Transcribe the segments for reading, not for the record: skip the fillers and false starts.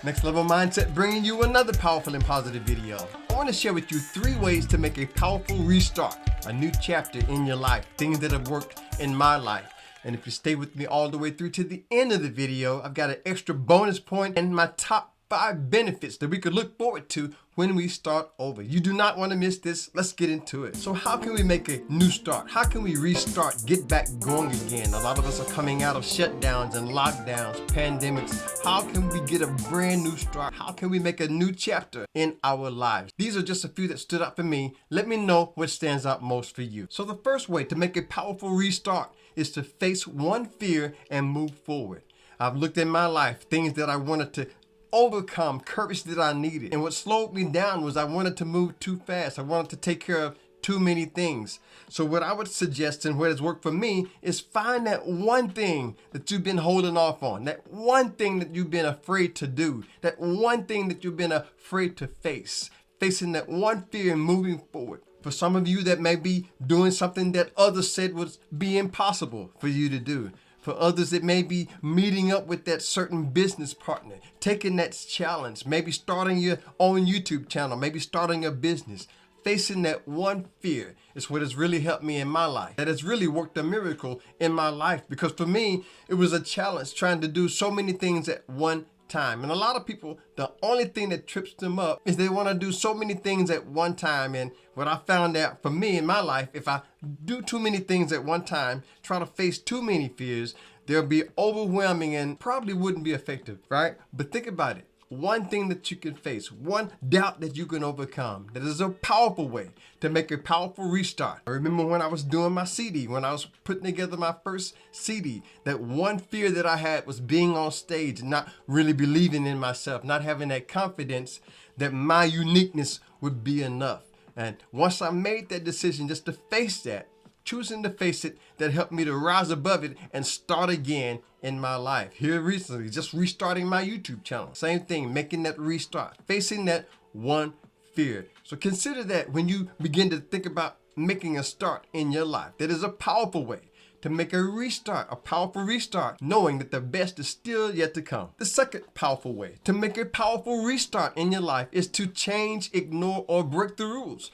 Next Level Mindset bringing you another powerful and positive video. I want to share with you 3 ways to make a powerful restart, a new chapter in your life, things that have worked in my life. And if you stay with me all the way through to the end of the video, I've got an extra bonus point and my top 5 benefits that we could look forward to when we start over. You do not want to miss this. Let's get into it. So how can we make a new start? How can we restart, get back going again? A lot of us are coming out of shutdowns and lockdowns, pandemics. How can we get a brand new start? How can we make a new chapter in our lives? These are just a few that stood out for me. Let me know what stands out most for you. So the first way to make a powerful restart is to face one fear and move forward. I've looked at my life, things that I wanted to overcome, courage that I needed. And what slowed me down was I wanted to move too fast. I wanted to take care of too many things. So what I would suggest and what has worked for me is find that one thing that you've been holding off on, that one thing that you've been afraid to do, that one thing that you've been afraid to face, facing that one fear and moving forward. For some of you, that may be doing something that others said would be impossible for you to do. For others, it may be meeting up with that certain business partner, taking that challenge, maybe starting your own YouTube channel, maybe starting a business. Facing that one fear is what has really helped me in my life. That has really worked a miracle in my life, because for me, it was a challenge trying to do so many things at one time. And a lot of people, the only thing that trips them up is they want to do so many things at one time. And what I found out for me in my life, if I do too many things at one time, try to face too many fears, they'll be overwhelming and probably wouldn't be effective, right? But think about it. One thing that you can face, one doubt that you can overcome, that is a powerful way to make a powerful restart. I remember when I was doing my CD, when I was putting together my first CD, that one fear that I had was being on stage and not really believing in myself, not having that confidence that my uniqueness would be enough. And once I made that decision just to face that, choosing to face it, that helped me to rise above it and start again in my life. Here recently, just restarting my YouTube channel. Same thing, making that restart, facing that one fear. So consider that when you begin to think about making a start in your life. That is a powerful way to make a restart, a powerful restart, knowing that the best is still yet to come. The second powerful way to make a powerful restart in your life is to change, ignore, or break the rules.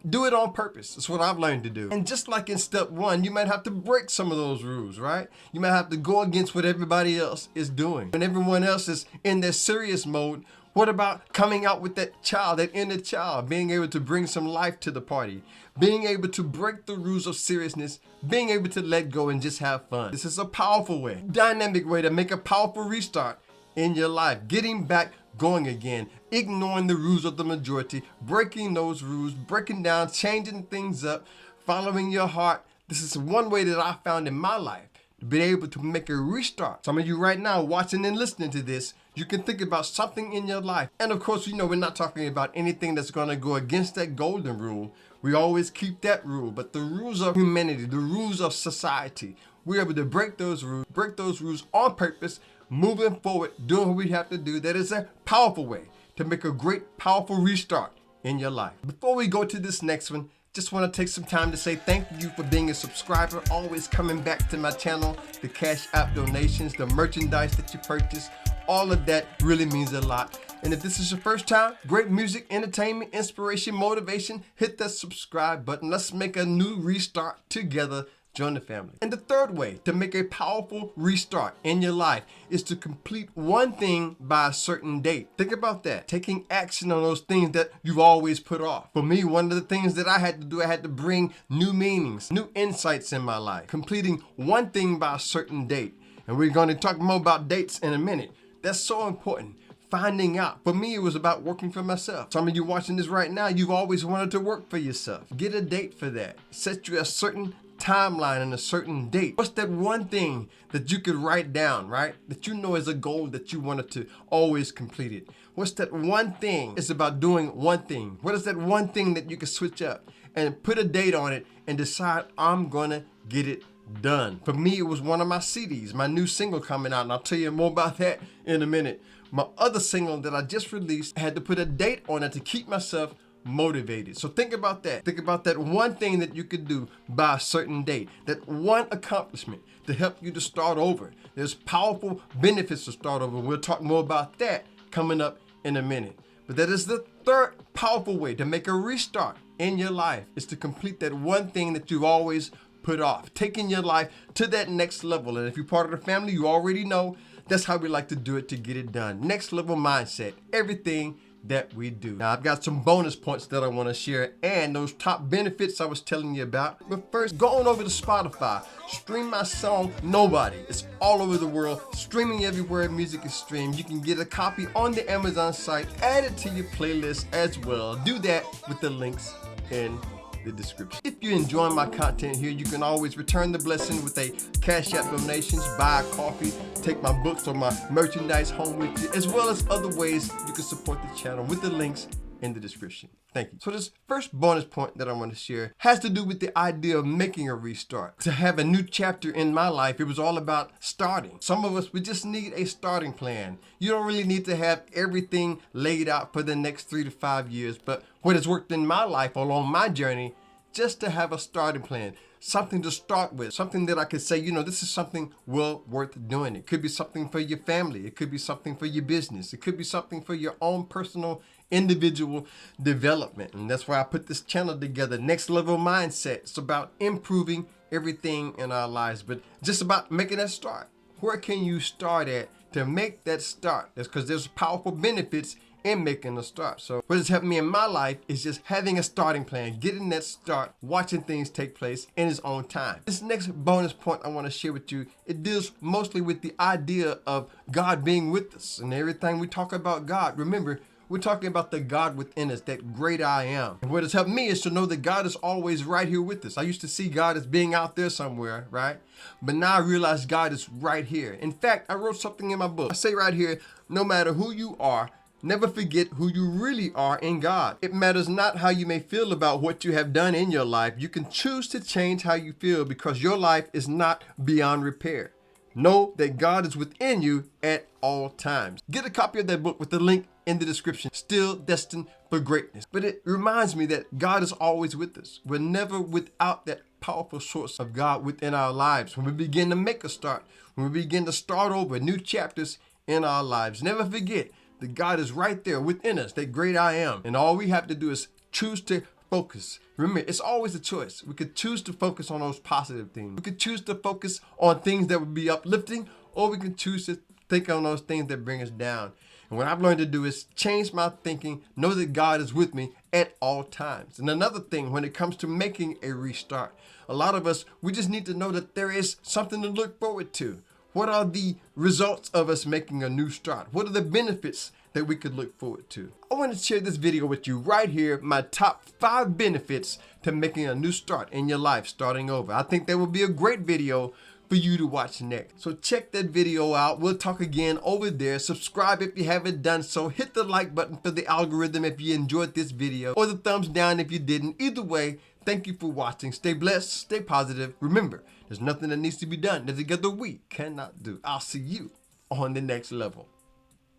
Do it on purpose. That's what I've learned to do. And just like in step 1, you might have to break some of those rules, right? You might have to go against what everybody else is doing. When everyone else is in their serious mode, what about coming out with that child, that inner child, being able to bring some life to the party, being able to break the rules of seriousness, being able to let go and just have fun? This is a powerful way, dynamic way to make a powerful restart in your life, getting back going again, ignoring the rules of the majority, breaking those rules, breaking down, changing things up, following your heart. This is one way that I found in my life to be able to make a restart. Some of you right now watching and listening to this, you can think about something in your life. And of course, we're not talking about anything that's going to go against that golden rule. We always keep that rule, but the rules of humanity, the rules of society, we're able to break those rules on purpose, moving forward, doing what we have to do. That is a powerful way to make a great, powerful restart in your life. Before we go to this next one, just want to take some time to say thank you for being a subscriber, always coming back to my channel, the Cash App donations, the merchandise that you purchase, all of that really means a lot. And if this is your first time, great music, entertainment, inspiration, motivation, hit that subscribe button. Let's make a new restart together. Join the family. And the third way to make a powerful restart in your life is to complete one thing by a certain date. Think about that. Taking action on those things that you've always put off. For me, one of the things that I had to do, I had to bring new meanings, new insights in my life. Completing one thing by a certain date. And we're going to talk more about dates in a minute. That's so important. Finding out. For me, it was about working for myself. Some of you watching this right now, you've always wanted to work for yourself. Get a date for that. Set you a certain timeline and a certain date. What's that one thing that you could write down, right? That you know is a goal that you wanted to always complete it. What's that one thing? It's about doing one thing. What is that one thing that you can switch up and put a date on it and decide I'm gonna get it done? For me, it was one of my CDs, my new single coming out, and I'll tell you more about that in a minute. My other single that I just released, I had to put a date on it to keep myself motivated. So think about that. Think about that one thing that you could do by a certain date, that one accomplishment to help you to start over. There's powerful benefits to start over. We'll talk more about that coming up in a minute. But that is the third powerful way to make a restart in your life, is to complete that one thing that you've always put off, taking your life to that next level. And if you're part of the family, you already know that's how we like to do it to get it done. Next level mindset, everything that we do. Now, I've got some bonus points that I want to share and those top benefits I was telling you about. But first, go on over to Spotify, stream my song, Nobody. It's all over the world, streaming everywhere music is streamed. You can get a copy on the Amazon site, add it to your playlist as well. Do that with the links in the description. If you're enjoying my content here, you can always return the blessing with a Cash App donations, buy a coffee, take my books or my merchandise home with you, as well as other ways you can support the channel with the links in the description. Thank you. So this first bonus point that I want to share has to do with the idea of making a restart. To have a new chapter in my life, it was all about starting. Some of us, we just need a starting plan. You don't really need to have everything laid out for the next 3 to 5 years, but what has worked in my life along my journey, just to have a starting plan, something to start with, something that I could say, this is something well worth doing. It could be something for your family. It could be something for your business. It could be something for your own personal individual development. And that's why I put this channel together, Next Level Mindset. It's about improving everything in our lives, but just about making that start. Where can you start at to make that start? That's because there's powerful benefits in making a start. So what has helped me in my life is just having a starting plan, getting that start, watching things take place in its own time. This next bonus point I want to share with you, it deals mostly with the idea of God being with us. And every time we talk about God, remember, we're talking about the God within us, that great I am. And what has helped me is to know that God is always right here with us. I used to see God as being out there somewhere, right? But now I realize God is right here. In fact, I wrote something in my book. I say right here, no matter who you are, never forget who you really are in God. It matters not how you may feel about what you have done in your life. You can choose to change how you feel because your life is not beyond repair. Know that God is within you at all times. Get a copy of that book with the link in the description. Still Destined for Greatness. But it reminds me that God is always with us. We're never without that powerful source of God within our lives. When we begin to make a start, when we begin to start over new chapters in our lives, never forget that God is right there within us, that great I am. And all we have to do is choose to focus. Remember, it's always a choice. We could choose to focus on those positive things. We could choose to focus on things that would be uplifting, or we can choose to think on those things that bring us down. And what I've learned to do is change my thinking, know that God is with me at all times. And another thing, when it comes to making a restart, a lot of us, we just need to know that there is something to look forward to. What are the results of us making a new start? What are the benefits that we could look forward to? I want to share this video with you right here, my top 5 benefits to making a new start in your life, starting over. I think that will be a great video for you to watch next. So check that video out. We'll talk again over there. Subscribe if you haven't done so. Hit the like button for the algorithm if you enjoyed this video, or the thumbs down if you didn't. Either way, thank you for watching. Stay blessed, stay positive. Remember, there's nothing that needs to be done that together we cannot do. I'll see you on the next level.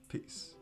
Peace.